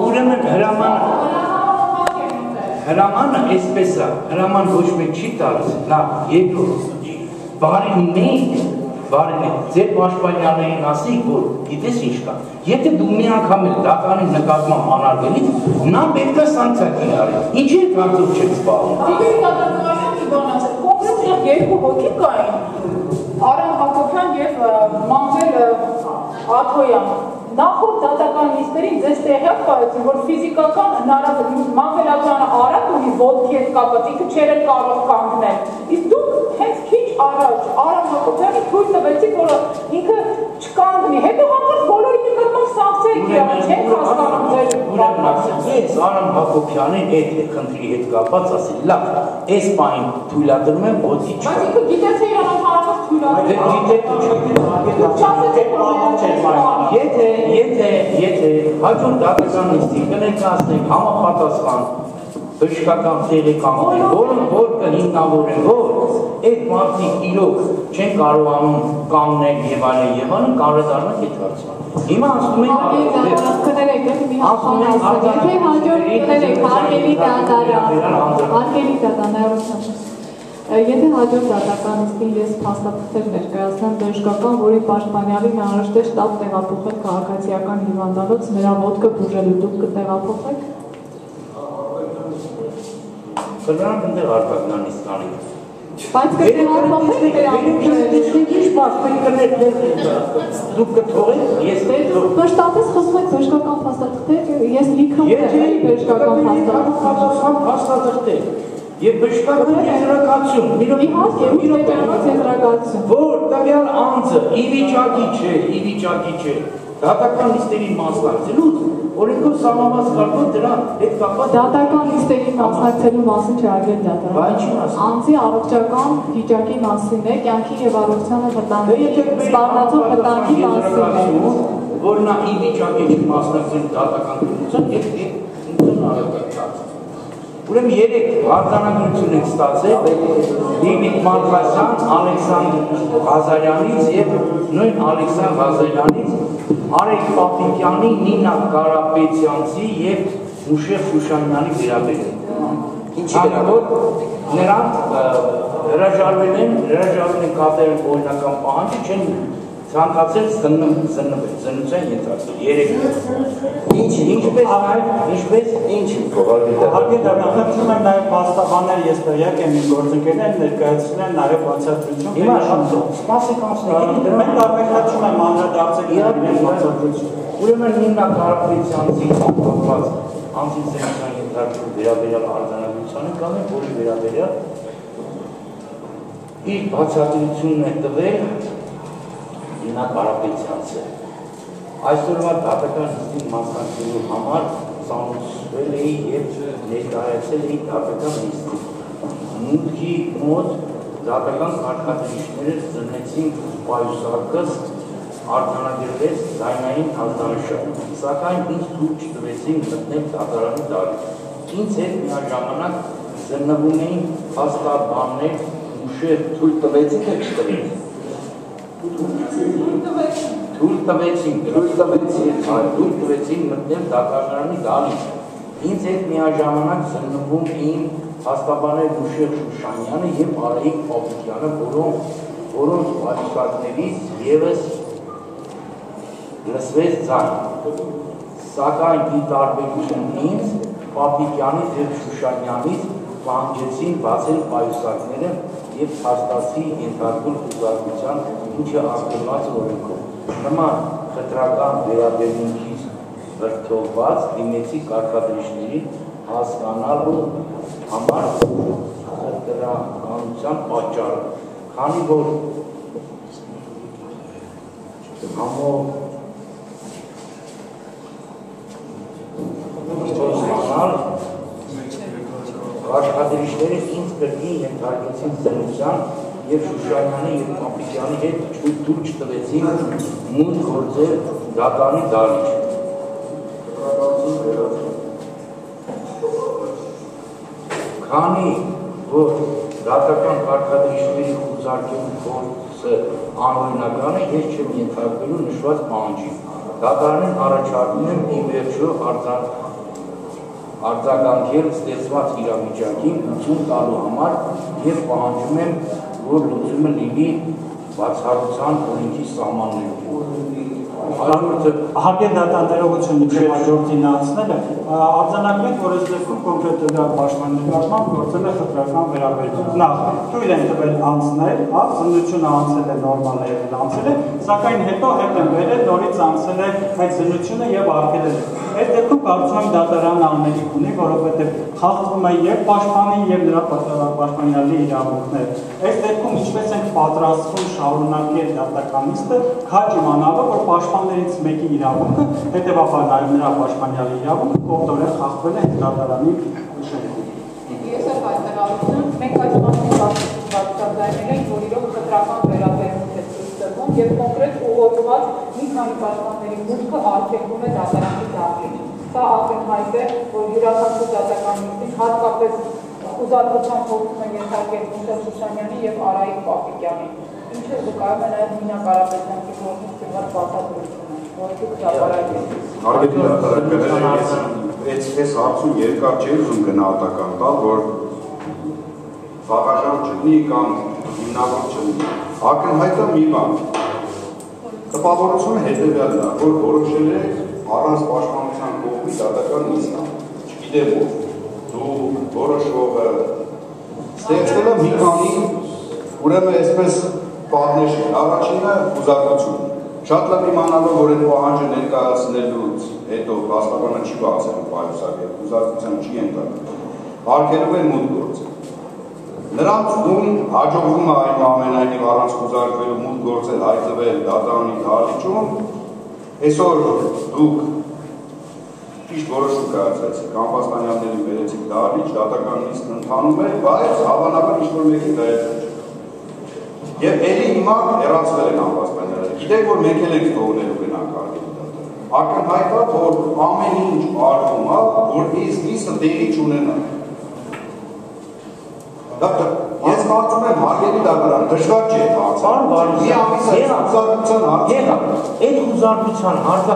ուրեմն հրամանը այսպես է, հրաման ոչ մեկ չի տալիս, լավ, երկրորդ, բարին մենք, ձեր պաշտպանյալներին ասիկ, որ գիտես ինչ կա, եթե դու մի անգամ էլ դատարանի նկատմամբ անարգելից, նա պետք է սանկցիա կիրառի, ինչի է կարծով չեք զբաղվում։ Կոնկրետ երկու հոգի կային, Արամ Հակոբյան և Մանվել Աթոյան, նախորդ դատական նիստերին ձեզ տեղյակ կայացին, որ ֆիզիկական Մանվել Աթոյանը արագ ունի ոտքի հետ կապած, ինքը չէր կարող կանգնել, իսկ դուք հենց քիչ առաջ Արամ Հակոբյանի թույլ տվեցիք, որ ինքը չկանգնի, հետո հանկարծ բոլորի նկատմամբ սանկցիա կիրառել, չեք հասկանում ձեր Ես Արամ Հակոբյանին այդ խնդրի հետ կապած ասել, լավ, այս պահին թույլատրում եմ ոտքի չկա։ Բայց ինքը գիտեց է իրան ընդհանրապես Եթե հաջորդ դատական նիստի կներկայացնենք համապատասխան բժշկական տեղեկաններ, որ կհիմնավորեն, որ այդ մարդիկ իրոք չեն կարողանում կանգնել եւ այլն, կանդրադառնանք այդ հարցին։ Հիմա ասում են Եթե հաջորդ դատական նիստին ես փաստաթղթեր ներկայացնեմ բժշկական, որի պաշտպանյալին անհրաժեշտ է շտապ տեղափոխել քաղաքացիական հիվանդանոց, նրա ոտքը բուժելու, դուք կտեղափոխեք։ Կդրանք ընդեղ արտակնան նիստ կանենք։ Բայց կտեղափոխեք ինչ պաշտպան կներներ դուք կթողեք, ես մշտապես խոսում եք բժշկական փաստաթղթեր, ես լիքը բժշկական փաստաթղթեր Եվ բժշկական եզրակացություն, որ տվյալ անձը ի վիճակի չէ, դատական նիստերին մասնակցելուց, օրենքով սահմանված կարգով դրա հետ կապված դատական նիստերին մասնակցելու մասին չարագել դատարանը։ Անձի առողջական վիճակի մասին է, կյանքի եւ առողջությանը սպառնացող վտանգի մասին է, որ նա ի վիճակի չի մասնակցել դատական քննության, այդ արագ Ուրեմն երեք արձանագրություն եք ստացել Լիլիթ Մալխասյան, Ալեքսանդր Ղազարյանից եւ նույն Ալեքսանդր Ղազարյանից Արեգ Պապիկյանի, Նինա Կարապետյանցի եւ Մուշեղ Շուշանյանի վերաբերյալ։ Ինչի վերաբերյալ նրանք հրաժարվել են կատարել օրինական պահանջը, չեն ցանկացել զննության ենթարկվել երեք։ Ինչպես Խնդրում եմ նաև փաստաբաններ ես տեղյակ եմ իմ գործընկերներ ներկայացրել են նաև բացատրություն։ Հիմա սպասեք անցնենք։ Մենք ակնկալում եմ անդրադարձել իրեն բացատրություն։ Ուրեմն Նինա Կարապետյանցի կապված անձի զենքային ենթարկվել վերաբերյալ արձանագրությանը կամ որի վերաբերյալ իր բացատրությունն է տվել Նինա Կարապետյանցը այսօրվա դատական նիստին մասնակցելու համար ծանոթվել էի եւ ներկայացել էի դատական նիստին։ Մուտքի մոտ դատական կարգադրիչները ծնեցին պայուսակս արձանագրվեց ձայնային ազդանշան, սակայն ինձ թույլ չտվեցին մտնել դատարանի դարի։ Ինձ հետ միաժամանակ զննվում էին փաստաբաններ, ուշեր թույլ տվեցին թե չտվեցին։ Թույլ տվեցին մտնել դատարանի դարի։ Ինձ հետ միաժամանակ զննվում էին փաստաբաներ Մուշեղ Շուշանյանը եւ Արեգ Պապիկյանը, որոնց պատասխաններից եւս լսվեց ձայն։ Սակայն ի տարբերություն ինձ, Պապիկյանից եւ Շուշանյանից պահանջեցին բացել պայուսակները եւ փաստացի ենթարկել խուսափության, ինչը արգելված օրենքով։ Նման խտրական վերաբերմունքից վրդովված դիմեցի կարգադրիչներին հասկանալու համար խտրականության պատճառը, քանի որ Աշխատիչներից ինձ կրկին ենթարկեցին զնության և Շուշանյանի և Պապիկյանի հետ դուր չտվեցին մութ գործել դատարանի դալիճ։ Քանի որ դատական կարգադրիչների խուզարկելու գործը անօրինական է, ես չեմ ենթարկվելու նշված պահանջին։ Դատարանին առաջարկում եմ ի վերջո արձագանքել ստեղծված իրավիճակին լուծում տալու համար և պահանջում եմ, որ լուծումը լինի բացառության օրենքի սահմաններում։ Հարգելի դատաներողություն իբրև հաջորդին անցնելը, արձանագրենք, որ այս դեպքում կոնկրետ պաշտպանի նկատմամբ գործել է խտրական վերաբերություն։ Նախ թույլ են տվել անցնել, զննությունը անցել է նորմալ է անցել է, սակայն հետո հետ են բերել նորից անցել է այդ զննությունը եւ արգելել է։ Այս դեպքում կարծում եմ դատարանը անելիք ունի, որովհետեւ խախտվում է եւ պաշտպանի եւ նրա պաշտպանյալի իրավունքները։ Այս դեպքում ինչպես ենք պատրաստվում շարունակել դատականիստը, քաջ իմանալով, որ պաշտպաններից մեկի իրավունքը, հետևաբար նաեւ նրա պաշտպանյալի իրավունքը կողմնորեն խախտվել է դատարանի շենքում։ Ես էլ հայտարարություն եմ, մենք այս մասին բացատրել ենք, որ իրոք խտրական վերաբերմունք է ցույց տրվում եւ կոնկրետ ուղղված մի քանի պաշտպանների մուտքը արգելվում է դատարանի դահլիճ։ Սա ակնհայտ է, որ յուրաքանչյուր դատականին հատկապես խուզարկության փորձում են ենթարկել Մուսա Շուշանյանի եւ Արայիկ Պապիկյանին, ինչը վկայում է նաեւ Նինա Կարապետյանի կողմից տրված բացատրությունը, որը դուք հրապարակել եք։ Հարգելի դատականներ, այս հարցում երկար չէ ուզում գնահատական տալ, որ վաղաժամ չլինի կամ հիմնավոր չլինի։ Ակնհայտ է մի բան։ Տպավորությունը հետևյալն է, որ որոշել է առանց պաշտպանության կողմից դատական նիստը։ Չգիտեմ ով, դու որոշողը ստեղծվել է մի քանի, ուրեմն այսպես պատնեշ է։ Առաջինը խուզարկություն։ Շատ լավ իմանալով, որ այդ պահանջը ներկայացնելուց հետո պաշտպանը չի բացել պայուսակը, խուզարկության չի ենթարկվում։ Արգելում են մուտք գործել։ Նրանց ում հաջողվում է այնուամենայնիվ առանց խուզարկվելու մուտք գործել հայտնվել դատարանի դահլիճում, այսօր դուք ճիշտ որոշում կայացրեցիք, անպաշտպանյալներին բերեցիք դահլիճ, դատական նիստն ընթանում է, բայց հավանաբար ինչ-որ մեկի դայել չէ։ Եվ էլի հիմա հեռացվել են անպաշտպանյալները։ Գիտեք, որ մենք էլ ենք թողնելու գնանք արգելի դատարան։ Ակնհայտ է, որ ամեն ինչ արվում է, որ այս նիստը տեղի չունենա։ Ես կարծում եմ հարգելի դատարան, դժվար չէ այդ հարցը։ Մի ամիս է խուզարկության հարցը։ Այդ խուզարկության հարցը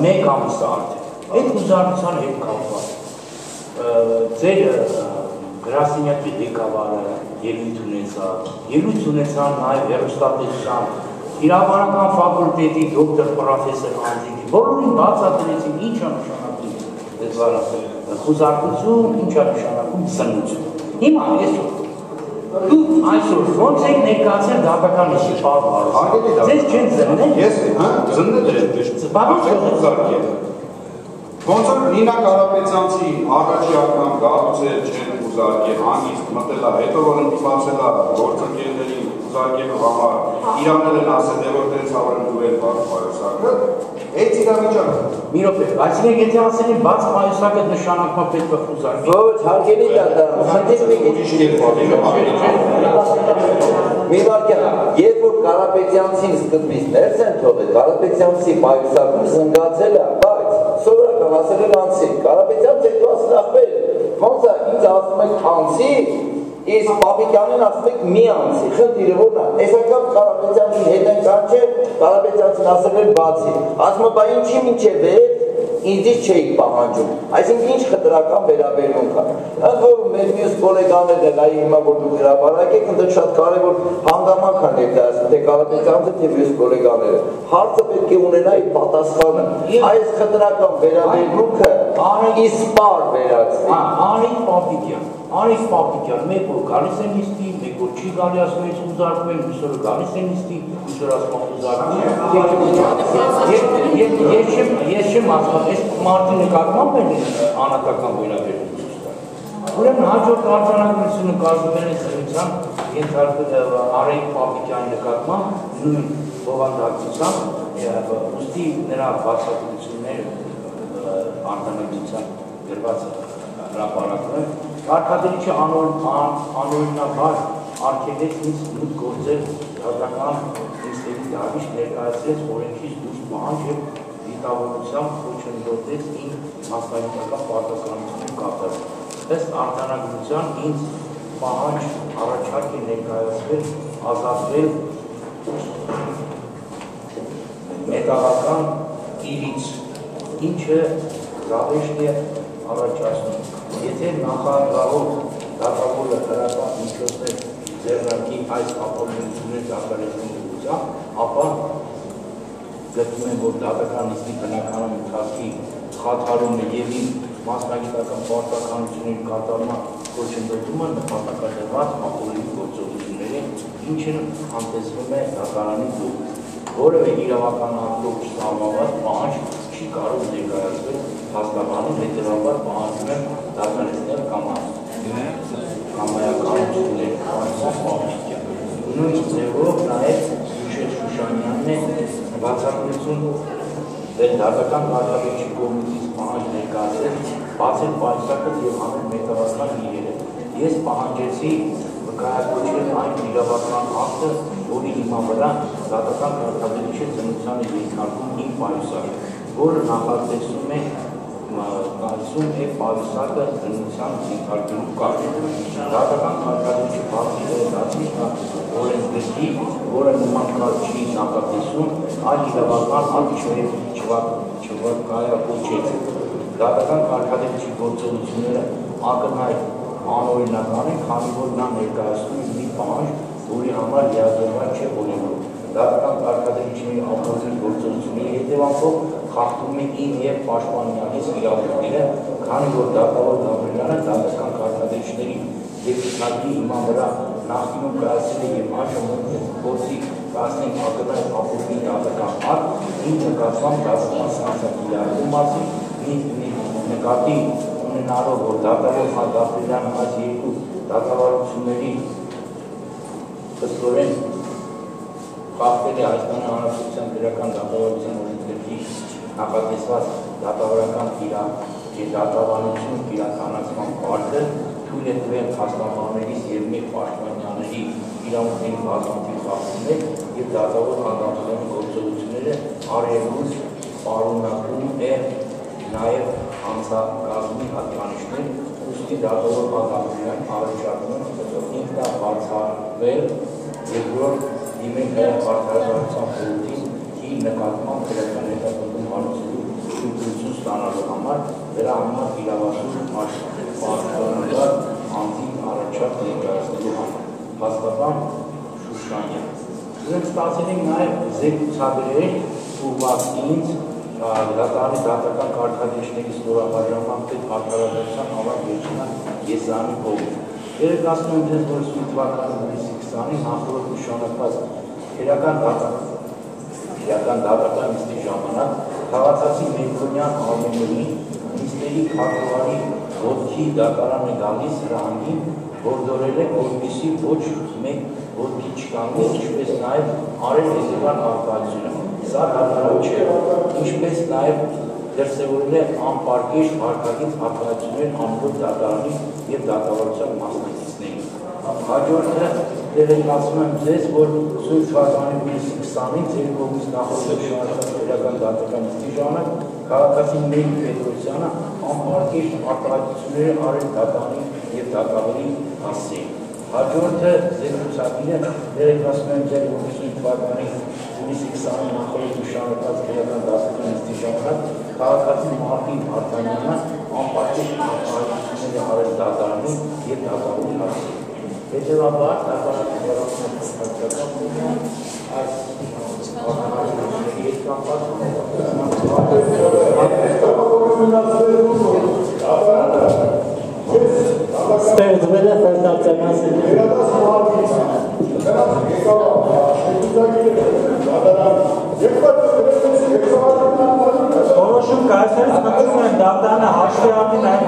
մեկ ամիս է արդեն։ Այդ խուզարկության հետ կապված ձեր գրասենյակի ղեկավարը ելույթ ունեցան նաև հեռուստատեսության իրավարական ֆակուլտետի դոկտոր պրոֆեսոր Անձիկի բոլորին բացատրեցին ինչ է նշանակում խուզարկություն, ինչ է նշանակում զննություն։ Հիմա դուք այսօր ոնց եք ներկայացել դատական նիստի պարզ ձեզ չեն զննել։ Ես զննել եմ խուզարկել։ Ոնց որ Նինա Կարապետյանցի առաջի անգամ գաղուցել չեն խուզարկել, հանգիստ մտել է, հետո որ ընդդիմացել է գործընկերներին խուզարկելու համար, իրանել են ասել, որ տենց հավրեն դուել բաց պայուսակը, այդ իրավիճակը։ Մի րոպե, այսինքն եթե ասել են բաց պայուսակը նշանակում է պետք է խուզարկել։ Ոչ, հարգելի դատարան, մի վարքյան, երբ որ Կարապետյանցին սկզբից ներս են թողել, Կարապետյանցի պայուսակում զնգացել է, բայց սովորական ասել են անցի, Կարապետյանց հետո ասել ախպեր, ոնց է ինձ ասում եք անցի, իսկ Պապիկյանին ասում եք մի անցի, խնդիրը որն է, այս անգամ Կարապետյանցին հետ են կանչել, Կարապետյանցին ասել են բացի, ասում է բա ինչի մինչև ինձից չէիք պահանջում, այսինքն ինչ խտրական վերաբերմունք է։ Ընդ որում մեր մյուս գոլեգաներն էլ այ հիմա որ դուք հրապարակ եք, ընդ շատ կարևոր հանգամանք է ներկայացնում, թե Կարապետյանցը թե մյուս գոլեգաները։ Հարցը պետք է ունենա իր պատասխանը։ Այս խտրական վերաբերմունքը իսպար վերածվի։ Արայիկ Պապիկյան, մեկ որ գալիս են նիստի, մեկ որ չի գալի ասում են խուզարկում են, մյուս օրը գալիս են նիստի, մյուս օրը ասում են խուզարկում են։ Ես չեմ ասում, այս մարդի նկատմամբ են անհատական վերաբերմունք։ Ուրեմն հաջորդ արձանագրությունը կազմվել է զրույցան Արայիկ Պապիկյանի նկատմամբ նույն բովանդակությամբ ուստի նրա բացատրությունները արտանետության գրված հրապարակում են, կարգադրիչը անօրինաբար արգելեց ինձ մուտք գործել դատական ինստերի դահլիճ ներկայացրեց օրենքից դուրս պահանջ և դիտավորությամբ խոչընդոտեց ինձ մասնագիտական պարտականություն կատարել։ Ըստ արձանագրության ինձ պահանջ առաջարկ է ներկայացվել ազատվել մետաղական իրից, ինչը զավեշտ է առաջացնում։ Եթե նախագահով դատավորը հրապարակ միջոցներ ձեռնարկի այս ապօրինություններ դադարեցնելու ուղղությամբ, ապա գտնում են, որ դատական նիստի բնականon ընթացքի խաթարումը և իր մասնագիտական պարտականությունների կատարման խոչընդոտումը նպատակադրված ապօրինի գործողությունների, ինչը հանդեսվում է դատարանի կողմից, որևէ իրավական ակտով չսահմանված պահանջ չի կարող ներկայացվել փաստաբանին, հետևաբար պահանջում են դադարեցնել կամայականություններ նույն ձևով նաև Հյուշեր Շուշանյանն է բացատրություն դատական կարգադրիչի կողմից պահանջ ներկայացրել բացել պայուսակը և անել մետաղական իրերը։ Ես պահանջեցի վկայակոչել այն իրավական ակտը, որի հիման վրա դատական կարգադրիչը ծնության է ենթարկում իմ պայուսակը, որը նախատեսում է պայուսակը ծնության ենթարկելու կարգ։ Դատական կարգադրիչը բացի դարձի օրենսգրքի, որը նման կարգ չի նախատեսում, այլ իրավական ակտ չվկայակոչեց։ Դատական կարգադրիչի գործողությունները ակնհայտ անօրինական են, քանի որ նա ներկայացնում է մի պահանջ, որի համար լիազորված չէ օրենքով։ Դատական կարգադրիչների ապօրինի գործողությունների հետևանքով խախտում է իմ և պաշտպանյանից իրավունքները, քանի որ դատավոր Գաբրելյանը դատական կարգադրիչների դեպքերի հիման վրա նախկինում կայացրել է և այժմ փորձի կայացնել ակնհայտ ապօրինի դատական ակտ, իմ նկատմամբ դատական սանձակիրառելու մասին, նկատի ունենալով, որ դատավոր Գաբրելյանը այս երկու դատավարությունների ըստորեն խախտել է Հայաստանի Հանրապետության Պետական դատավարության օրենսգրքի նախատեսված դատավարական դատավարություն իրականացման պարտքը թույլ է տվել փաստաբաններից և մեկ պաշտպանյանների իրավունքների բազմաթիվ խախտումներ և դատավոր Գաբրելյանի գործողությունները արևմուտք պարունակում է նաև հանցագազմի հատկանիշներ, ուստի դատավոր Գաբրելյանը առաջարկում է ինքնաբացառվել երկրորդ դիմել հրապարակության խորհրդին իր նկատմամբ քրեական հետապնդում հարուցելու շուտություն ստանալու համար դրա համար իրավասու պաշտպանական անձին առաջարկ ներկայացնելու համար։ Փաստաբան Շուշանյան։ Մենք ստացել ենք նաև զեկուցագրեր ուղղված ինձ դատարանի դատական կարգադրիչների ստորաբաժանման պետ արդարադատության համար վերջինան Եսանի կողմից։ Երեկացնում եմ ձեզ, որ սույն թվականի հուլիսի 20-ին նախորդ նշանակված քրեական դատական նիստի ժամանակ քաղաքացի Մերկոնյան Արմենովի նիստերի քարտուղարի ոտքի դատարան է գալիս հրահանգին, որդորել է, որպեսզի ոչ մեկ ոտքի չկանգնի, ինչպես նաև արել հետևյալ արտահայտությունը։ Սա հնարավոր չէ, ինչպես նաև դրսևորել է անպարկեշտ վարքագիծ արտահայտություններ անվող դատարանի և դատավարության մասնակիցներին։ Հաջորդը տեղեկացնում եմ ձեզ, որ սույն թվականի հուլիսի 20-ին ձեր կողմից նախորդ նշանակված քրեական դատական նիստի ժամանակ քաղաքացի Մերի Պետրոսյանը անպարկեշտ արտահայտություններ արել դատարանի և դատավորի հասցեին։ Հաջորդը զեկուցագիրը տեղեկացնում եմ ձեր, որ սույն թվականի հուլիսի 20-ին նախորդ նշանակված քրեական դատական նիստի ժամանակ քաղաքացի Մարտին Արտանյանը անպարկեշտ արտահայտություններ արել դատարանի և դատավորի հասցեին։ Հետևաբար դատարանության այս արտահայտությունների հետ կապված ստեղծվել է ֆերտապտական Որոշում կայացնելուց մտնում են դատարանը հաշվի առնի նաև